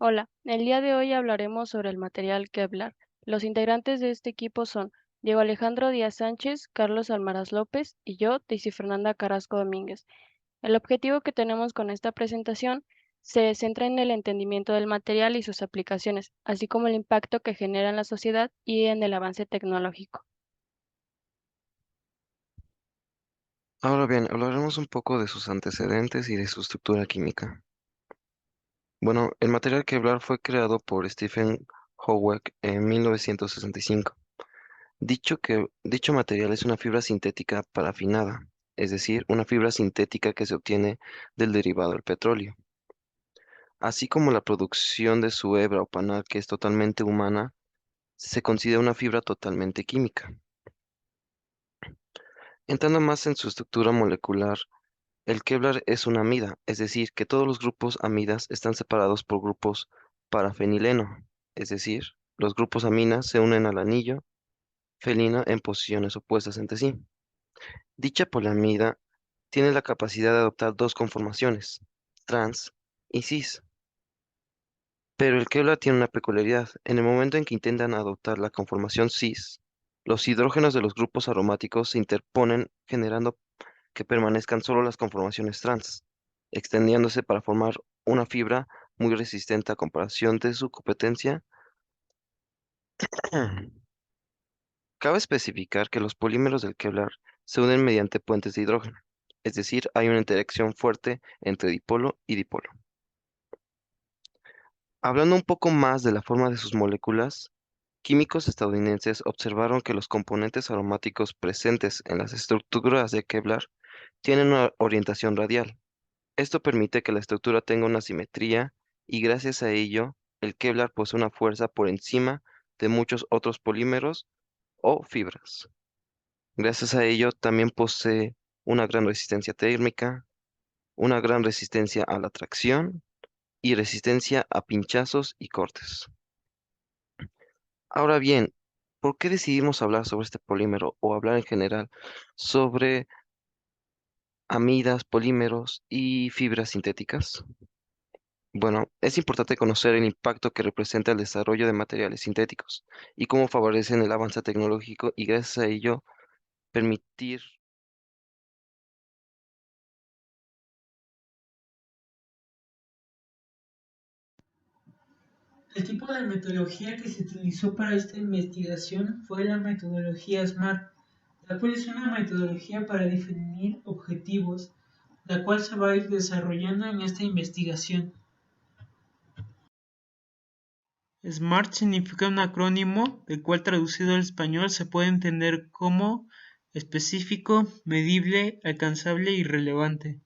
Hola, el día de hoy hablaremos sobre el material Kevlar. Los integrantes de este equipo son Diego Alejandro Díaz Sánchez, Carlos Almaraz López y yo, Daisy Fernanda Carrasco Domínguez. El objetivo que tenemos con esta presentación se centra en el entendimiento del material y sus aplicaciones, así como el impacto que genera en la sociedad y en el avance tecnológico. Ahora bien, hablaremos un poco de sus antecedentes y de su estructura química. Bueno, el material Kevlar fue creado por Stephen Hawking en 1965. Dicho material es una fibra sintética parafinada, es decir, una fibra sintética que se obtiene del derivado del petróleo. Así como la producción de su hebra o panal, que es totalmente humana, se considera una fibra totalmente química. Entrando más en su estructura molecular, el Kevlar es una amida, es decir, que todos los grupos amidas están separados por grupos parafenileno, es decir, los grupos aminas se unen al anillo felina en posiciones opuestas entre sí. Dicha poliamida tiene la capacidad de adoptar dos conformaciones, trans y cis, pero el Kevlar tiene una peculiaridad. En el momento en que intentan adoptar la conformación cis, los hidrógenos de los grupos aromáticos se interponen generando que permanezcan solo las conformaciones trans, extendiéndose para formar una fibra muy resistente a comparación de su competencia. Cabe especificar que los polímeros del Kevlar se unen mediante puentes de hidrógeno, es decir, hay una interacción fuerte entre dipolo y dipolo. Hablando un poco más de la forma de sus moléculas, químicos estadounidenses observaron que los componentes aromáticos presentes en las estructuras de Kevlar tienen una orientación radial. Esto permite que la estructura tenga una simetría y gracias a ello el Kevlar posee una fuerza por encima de muchos otros polímeros o fibras. Gracias a ello también posee una gran resistencia térmica, una gran resistencia a la tracción y resistencia a pinchazos y cortes. Ahora bien, ¿por qué decidimos hablar sobre este polímero o hablar en general sobre amidas, polímeros y fibras sintéticas? Bueno, es importante conocer el impacto que representa el desarrollo de materiales sintéticos y cómo favorecen el avance tecnológico y gracias a ello permitir. El tipo de metodología que se utilizó para esta investigación fue la metodología SMART, la cual es una metodología para definir objetivos, la cual se va a ir desarrollando en esta investigación. SMART significa un acrónimo, del cual traducido al español se puede entender como específico, medible, alcanzable y relevante.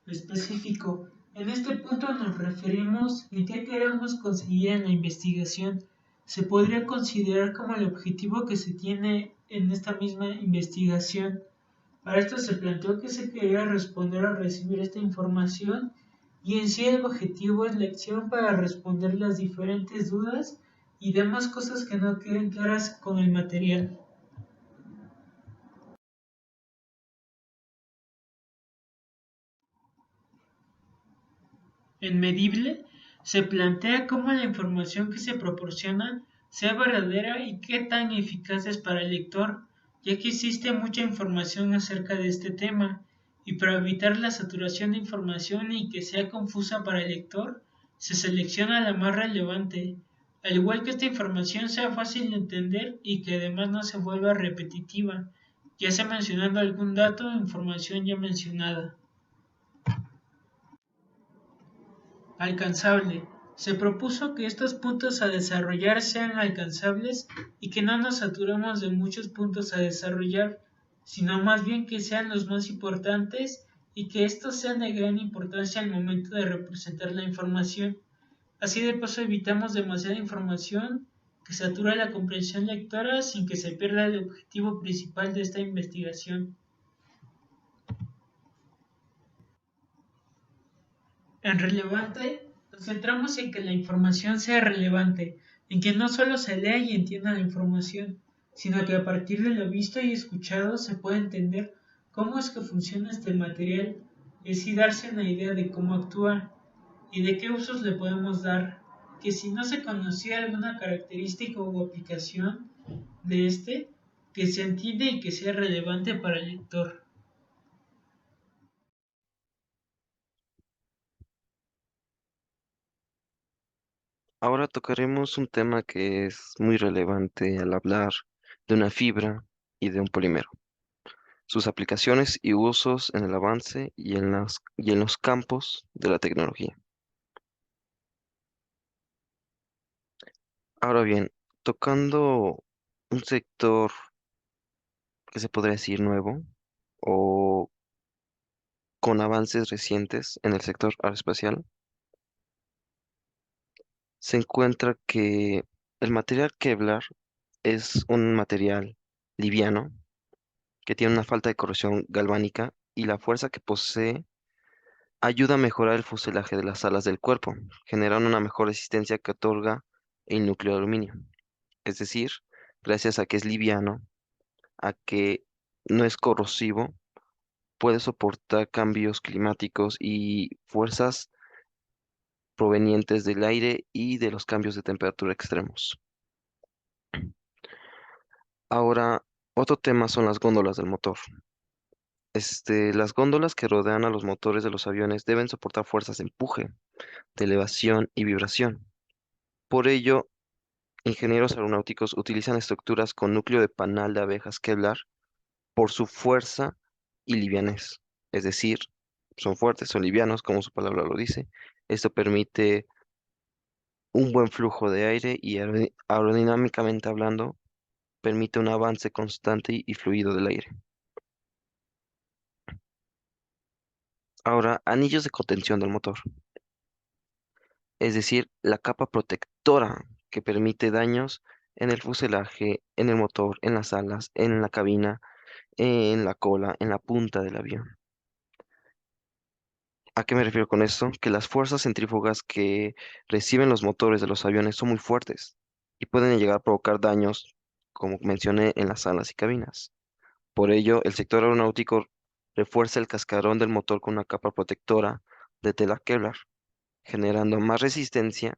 Específico. En este punto nos referimos en qué queremos conseguir en la investigación. Se podría considerar como el objetivo que se tiene en esta misma investigación. Para esto se planteó que se quería responder al recibir esta información y en sí el objetivo es la acción para responder las diferentes dudas y demás cosas que no queden claras con el material. En medible, se plantea cómo la información que se proporciona sea verdadera y qué tan eficaz es para el lector, ya que existe mucha información acerca de este tema, y para evitar la saturación de información y que sea confusa para el lector, se selecciona la más relevante, al igual que esta información sea fácil de entender y que además no se vuelva repetitiva, ya sea mencionando algún dato o información ya mencionada. Alcanzable. Se propuso que estos puntos a desarrollar sean alcanzables y que no nos saturemos de muchos puntos a desarrollar, sino más bien que sean los más importantes y que estos sean de gran importancia al momento de representar la información. Así de paso evitamos demasiada información que satura la comprensión lectora sin que se pierda el objetivo principal de esta investigación. En relevante, nos centramos en que la información sea relevante, en que no solo se lea y entienda la información, sino que a partir de lo visto y escuchado se pueda entender cómo es que funciona este material, es sí darse una idea de cómo actúa y de qué usos le podemos dar, que si no se conocía alguna característica o aplicación de este, que se entiende y que sea relevante para el lector. Ahora tocaremos un tema que es muy relevante al hablar de una fibra y de un polímero, sus aplicaciones y usos en el avance y en los campos de la tecnología. Ahora bien, tocando un sector que se podría decir nuevo o con avances recientes en el sector aeroespacial, se encuentra que el material Kevlar es un material liviano que tiene una falta de corrosión galvánica y la fuerza que posee ayuda a mejorar el fuselaje de las alas del cuerpo, generando una mejor resistencia que otorga el núcleo de aluminio. Es decir, gracias a que es liviano, a que no es corrosivo, puede soportar cambios climáticos y fuerzas provenientes del aire y de los cambios de temperatura extremos. Ahora, otro tema son las góndolas del motor. Las góndolas que rodean a los motores de los aviones deben soportar fuerzas de empuje, de elevación y vibración. Por ello, ingenieros aeronáuticos utilizan estructuras con núcleo de panal de abejas Kevlar por su fuerza y livianez. Es decir, son fuertes, son livianos, como su palabra lo dice. Esto permite un buen flujo de aire y aerodinámicamente hablando, permite un avance constante y fluido del aire. Ahora, anillos de contención del motor, es decir, la capa protectora que permite daños en el fuselaje, en el motor, en las alas, en la cabina, en la cola, en la punta del avión. ¿A qué me refiero con esto? Que las fuerzas centrífugas que reciben los motores de los aviones son muy fuertes y pueden llegar a provocar daños, como mencioné, en las alas y cabinas. Por ello, el sector aeronáutico refuerza el cascarón del motor con una capa protectora de tela Kevlar, generando más resistencia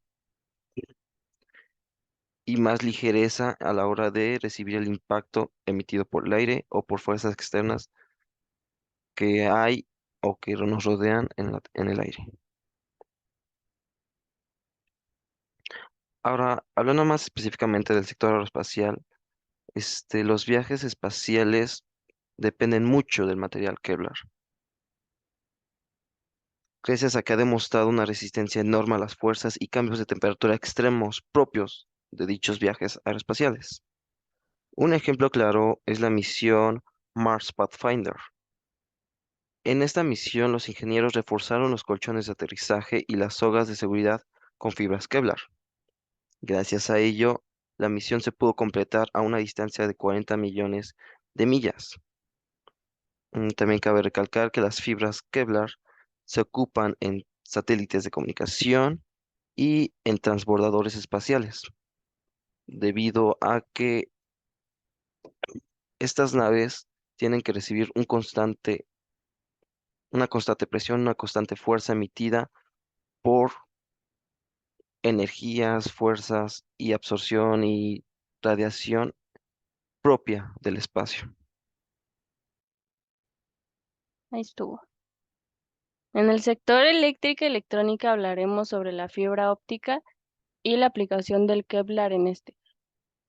y más ligereza a la hora de recibir el impacto emitido por el aire o por fuerzas externas que hay o que nos rodean en el aire. Ahora, hablando más específicamente del sector aeroespacial, los viajes espaciales dependen mucho del material Kevlar, gracias a que ha demostrado una resistencia enorme a las fuerzas y cambios de temperatura extremos propios de dichos viajes aeroespaciales. Un ejemplo claro es la misión Mars Pathfinder. En esta misión, los ingenieros reforzaron los colchones de aterrizaje y las sogas de seguridad con fibras Kevlar. Gracias a ello, la misión se pudo completar a una distancia de 40 millones de millas. También cabe recalcar que las fibras Kevlar se ocupan en satélites de comunicación y en transbordadores espaciales, debido a que estas naves tienen que recibir una constante presión, una constante fuerza emitida por energías, fuerzas y absorción y radiación propia del espacio. Ahí estuvo. En el sector eléctrica y electrónica hablaremos sobre la fibra óptica y la aplicación del Kevlar en este.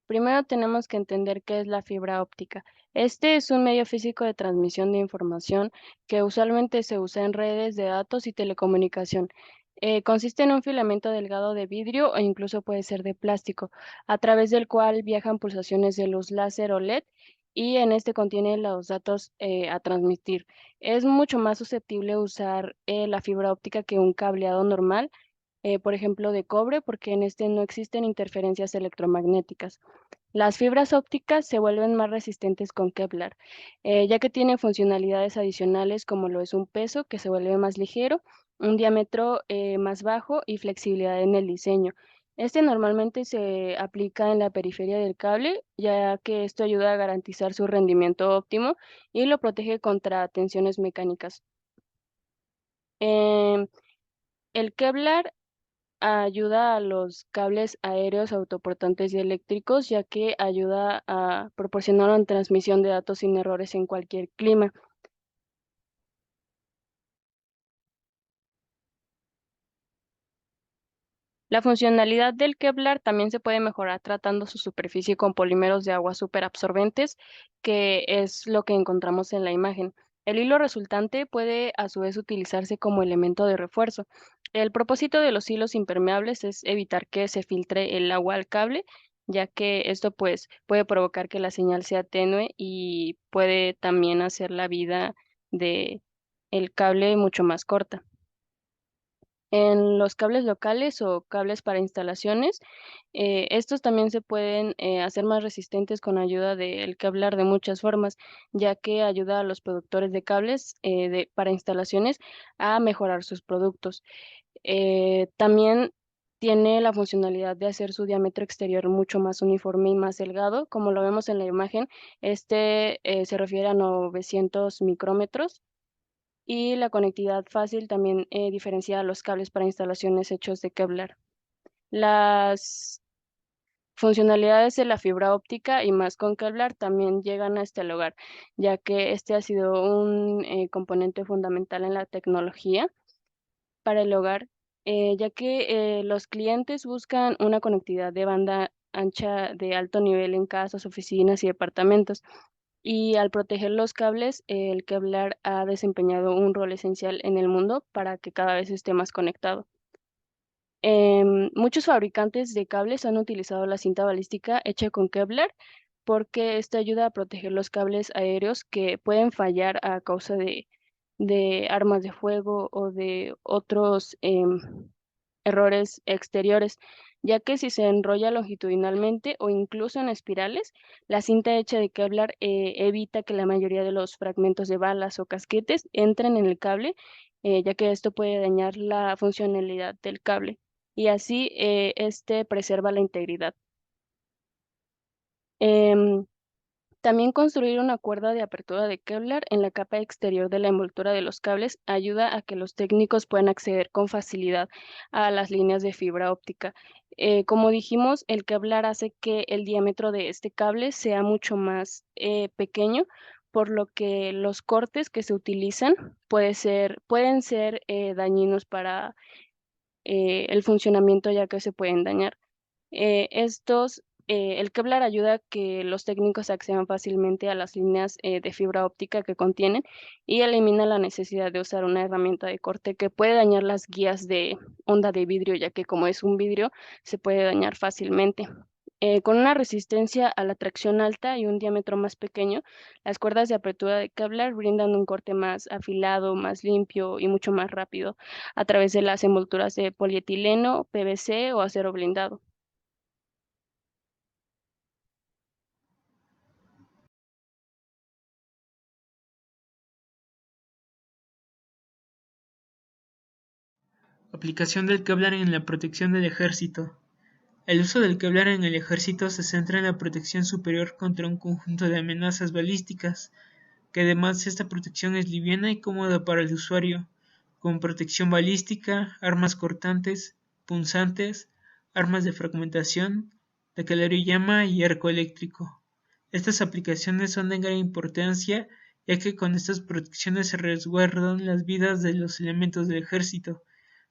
Primero tenemos que entender qué es la fibra óptica. Este es un medio físico de transmisión de información que usualmente se usa en redes de datos y telecomunicación. Consiste en un filamento delgado de vidrio o incluso puede ser de plástico, a través del cual viajan pulsaciones de luz láser o LED y en este contiene los datos a transmitir. Es mucho más susceptible usar la fibra óptica que un cableado normal, por ejemplo, de cobre, porque en este no existen interferencias electromagnéticas. Las fibras ópticas se vuelven más resistentes con Kevlar, ya que tienen funcionalidades adicionales como lo es un peso que se vuelve más ligero, un diámetro más bajo y flexibilidad en el diseño. Este normalmente se aplica en la periferia del cable, ya que esto ayuda a garantizar su rendimiento óptimo y lo protege contra tensiones mecánicas. Em, el Kevlar ayuda a los cables aéreos autoportantes y eléctricos, ya que ayuda a proporcionar una transmisión de datos sin errores en cualquier clima. La funcionalidad del Kevlar también se puede mejorar tratando su superficie con polímeros de agua superabsorbentes, que es lo que encontramos en la imagen. El hilo resultante puede a su vez utilizarse como elemento de refuerzo. El propósito de los hilos impermeables es evitar que se filtre el agua al cable, ya que esto pues puede provocar que la señal sea tenue y puede también hacer la vida de el cable mucho más corta. En los cables locales o cables para instalaciones, estos también se pueden hacer más resistentes con ayuda del cablar de muchas formas, ya que ayuda a los productores de cables para instalaciones a mejorar sus productos. También tiene la funcionalidad de hacer su diámetro exterior mucho más uniforme y más delgado. Como lo vemos en la imagen, este se refiere a 900 micrómetros y la conectividad fácil también diferencia a los cables para instalaciones hechos de Kevlar. Las funcionalidades de la fibra óptica y más con Kevlar también llegan hasta el hogar, ya que este ha sido un componente fundamental en la tecnología para el hogar, ya que los clientes buscan una conectividad de banda ancha de alto nivel en casas, oficinas y departamentos. Y al proteger los cables, el Kevlar ha desempeñado un rol esencial en el mundo para que cada vez esté más conectado. Muchos fabricantes de cables han utilizado la cinta balística hecha con Kevlar porque esto ayuda a proteger los cables aéreos que pueden fallar a causa de armas de fuego o de otros errores exteriores, ya que si se enrolla longitudinalmente o incluso en espirales, la cinta hecha de Kevlar evita que la mayoría de los fragmentos de balas o casquetes entren en el cable, ya que esto puede dañar la funcionalidad del cable y así este preserva la integridad. Em, También construir una cuerda de apertura de Kevlar en la capa exterior de la envoltura de los cables ayuda a que los técnicos puedan acceder con facilidad a las líneas de fibra óptica. Como dijimos, el Kevlar hace que el diámetro de este cable sea mucho más pequeño, por lo que los cortes que se utilizan pueden ser dañinos para el funcionamiento, ya que se pueden dañar. El Kevlar ayuda a que los técnicos accedan fácilmente a las líneas de fibra óptica que contienen y elimina la necesidad de usar una herramienta de corte que puede dañar las guías de onda de vidrio, ya que como es un vidrio, se puede dañar fácilmente. Con una resistencia a la tracción alta y un diámetro más pequeño, las cuerdas de apertura de Kevlar brindan un corte más afilado, más limpio y mucho más rápido a través de las envolturas de polietileno, PVC o acero blindado. Aplicación del Kevlar en la protección del ejército. El uso del Kevlar en el ejército se centra en la protección superior contra un conjunto de amenazas balísticas, que además esta protección es liviana y cómoda para el usuario, con protección balística, armas cortantes, punzantes, armas de fragmentación, de calor y llama y arco eléctrico. Estas aplicaciones son de gran importancia ya que con estas protecciones se resguardan las vidas de los elementos del ejército.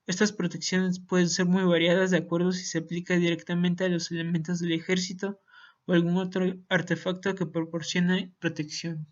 Estas protecciones pueden ser muy variadas de acuerdo si se aplica directamente a los elementos del ejército o algún otro artefacto que proporcione protección.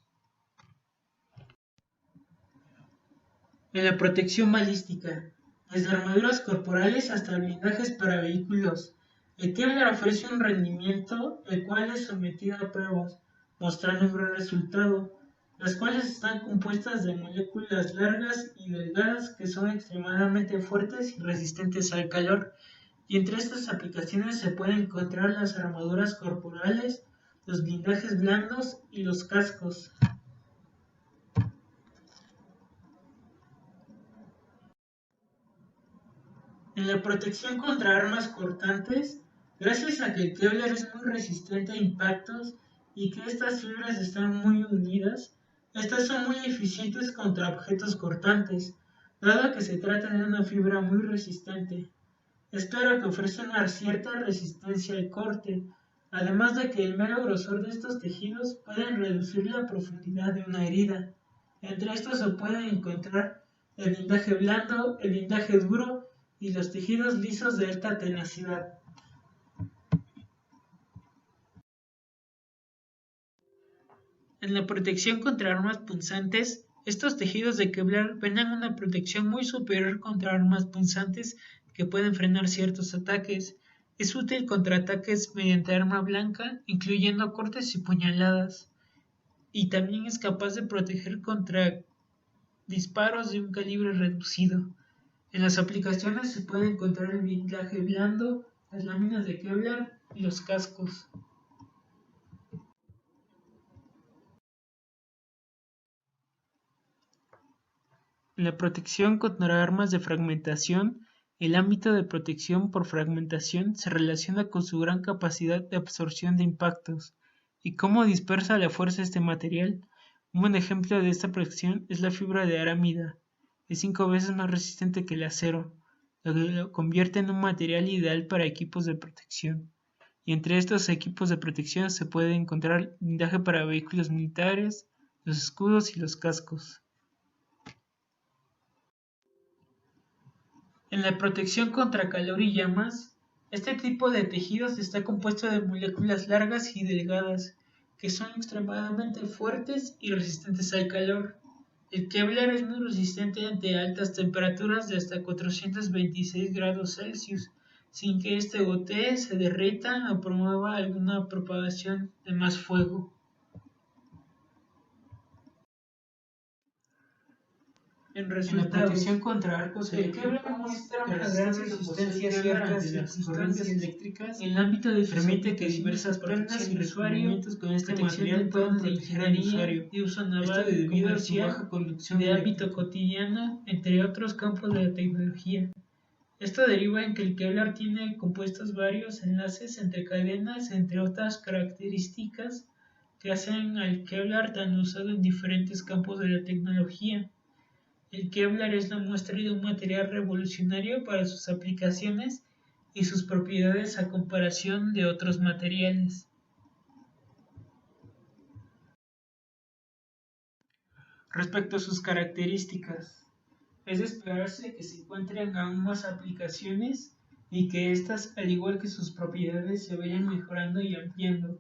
En la protección balística, desde armaduras corporales hasta blindajes para vehículos, el Kevlar ofrece un rendimiento el cual es sometido a pruebas, mostrando un gran resultado, las cuales están compuestas de moléculas largas y delgadas que son extremadamente fuertes y resistentes al calor, y entre estas aplicaciones se pueden encontrar las armaduras corporales, los blindajes blandos y los cascos. En la protección contra armas cortantes, gracias a que el Kevlar es muy resistente a impactos y que estas fibras están muy unidas, estas son muy eficientes contra objetos cortantes, dado que se trata de una fibra muy resistente. Es claro que ofrece una cierta resistencia al corte, además de que el mero grosor de estos tejidos pueden reducir la profundidad de una herida. Entre estos se pueden encontrar el lindaje blando, el lindaje duro y los tejidos lisos de alta tenacidad. En la protección contra armas punzantes, estos tejidos de Kevlar brindan una protección muy superior contra armas punzantes que pueden frenar ciertos ataques. Es útil contra ataques mediante arma blanca, incluyendo cortes y puñaladas, y también es capaz de proteger contra disparos de un calibre reducido. En las aplicaciones se puede encontrar el blindaje blando, las láminas de Kevlar y los cascos. En la protección contra armas de fragmentación, el ámbito de protección por fragmentación se relaciona con su gran capacidad de absorción de impactos y cómo dispersa la fuerza este material. Un buen ejemplo de esta protección es la fibra de aramida. Es 5 veces más resistente que el acero, lo que lo convierte en un material ideal para equipos de protección. Y entre estos equipos de protección se puede encontrar blindaje para vehículos militares, los escudos y los cascos. En la protección contra calor y llamas, este tipo de tejidos está compuesto de moléculas largas y delgadas, que son extremadamente fuertes y resistentes al calor. El Kevlar es muy resistente ante altas temperaturas de hasta 426 grados Celsius, sin que este gotee, se derrita o promueva alguna propagación de más fuego. En la protección contra arcos eléctricos, muestra una gran resistencia a ciertas corrientes eléctricas. En el ámbito de permite que diversas prendas y recubrimientos con este material puedan proteger al usuario. De uso naval, debido a su baja conducción de ámbito cotidiano, entre otros campos de la tecnología. Esto deriva en que el Kevlar tiene compuestos varios enlaces entre cadenas, entre otras características que hacen al Kevlar tan usado en diferentes campos de la tecnología. El Kevlar es la muestra de un material revolucionario para sus aplicaciones y sus propiedades a comparación de otros materiales. Respecto a sus características, es de esperarse que se encuentren aún más aplicaciones y que éstas, al igual que sus propiedades, se vayan mejorando y ampliando.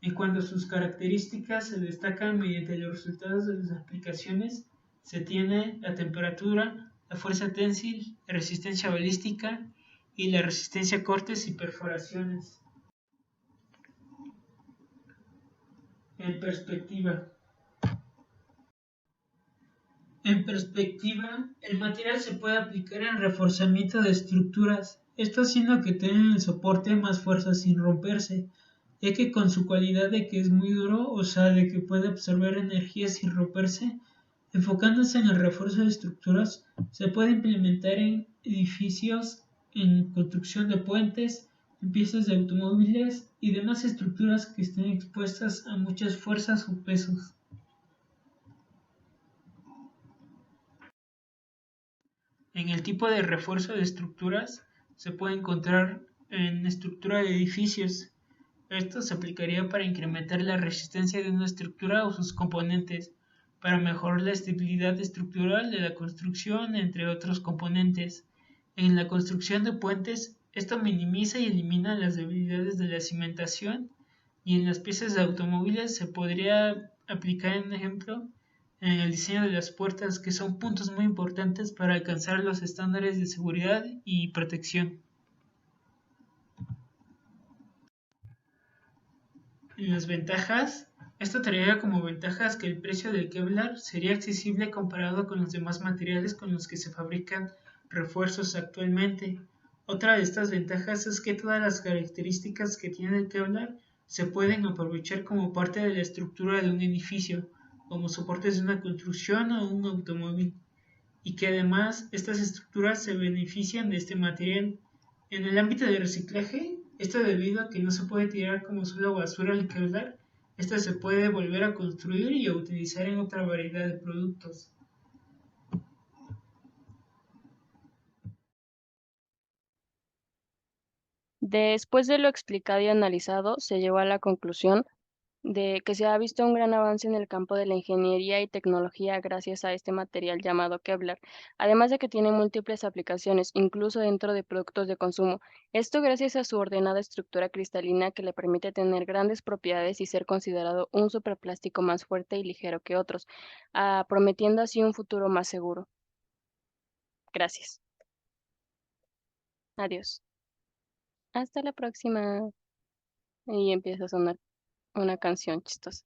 En cuanto a sus características, se destacan mediante los resultados de las aplicaciones. Se tiene la temperatura, la fuerza ténsil, la resistencia balística y la resistencia a cortes y perforaciones. En perspectiva, el material se puede aplicar en reforzamiento de estructuras, esto haciendo que tengan el soporte más fuerza sin romperse, ya que con su cualidad de que es muy duro, o sea, de que puede absorber energía sin romperse, enfocándose en el refuerzo de estructuras, se puede implementar en edificios, en construcción de puentes, en piezas de automóviles y demás estructuras que estén expuestas a muchas fuerzas o pesos. En el tipo de refuerzo de estructuras se puede encontrar en estructura de edificios. Esto se aplicaría para incrementar la resistencia de una estructura o sus componentes, para mejorar la estabilidad estructural de la construcción, entre otros componentes. En la construcción de puentes, esto minimiza y elimina las debilidades de la cimentación, y en las piezas de automóviles se podría aplicar, en ejemplo, en el diseño de las puertas, que son puntos muy importantes para alcanzar los estándares de seguridad y protección. En las ventajas, esto traería como ventajas que el precio del Kevlar sería accesible comparado con los demás materiales con los que se fabrican refuerzos actualmente. Otra de estas ventajas es que todas las características que tiene el Kevlar se pueden aprovechar como parte de la estructura de un edificio, como soportes de una construcción o un automóvil, y que además estas estructuras se benefician de este material. En el ámbito de reciclaje, esto debido a que no se puede tirar como solo basura al Kevlar, esta se puede volver a construir y a utilizar en otra variedad de productos. Después de lo explicado y analizado, se llegó a la conclusión de que se ha visto un gran avance en el campo de la ingeniería y tecnología gracias a este material llamado Kevlar, además de que tiene múltiples aplicaciones, incluso dentro de productos de consumo. Esto gracias a su ordenada estructura cristalina que le permite tener grandes propiedades y ser considerado un superplástico más fuerte y ligero que otros, prometiendo así un futuro más seguro. Gracias. Adiós. Hasta la próxima. Y empieza a sonar una canción chistosa.